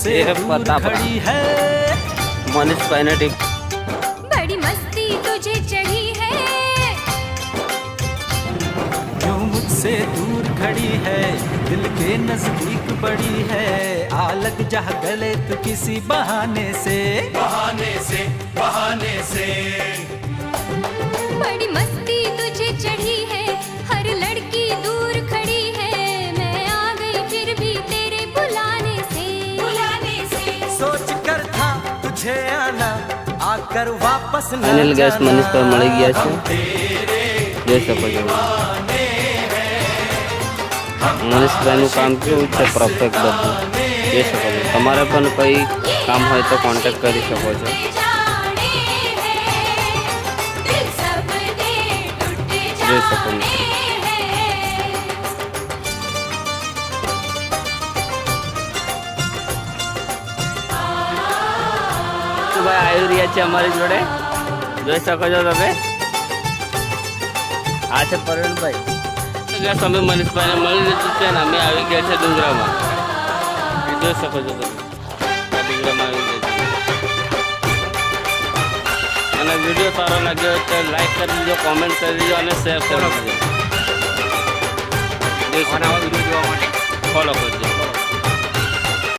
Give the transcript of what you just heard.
मुझसे दूर खड़ी है। मनीष भाई टीम बड़ी मस्ती तुझे चढ़ी है, यूं मुझसे दूर खड़ी है, दिल के नजदीक बड़ी है। आ लग जा गले तू किसी बहाने से, बहाने से, बहाने से। बड़ी मस्ती तुझे चढ़ी है, हर लड़की दूर खड़ी है। मैं आ गई फिर भी तेरे बुलाने से, बुलाने से। सोच कर था तुझे आना, आकर वापस न अनिल गैस मनीष पर मળી ગયા છે, જોઈ શકો છો। મનીષભાઈનું કામ કેવું છે પરફેક્ટ બધું જોઈ શકો છો। તમારે પણ કોઈ કામ હોય તો કોન્ટેક્ટ કરી શકો છો। જોઈ શકો મિત્રો। ભાઈ આવી રહ્યા છે અમારી જોડે, જોઈ શકો છો તમે। આ છે પરવીનભાઈ। ગેસ અમે મનીષભાઈને મળી લીધું છે ને અમે આવી ગયા છે ડુંગરામાં, જોઈ શકો છો તમે। આ ડુંગરામાં આવી ગયા છે અને વિડીયો સારો લાગ્યો હોય તો લાઈક કરી દીજો, કોમેન્ટ કરી દીજો અને શેર કરી દીજો। જોઈ શકો, ફોલો કરજો।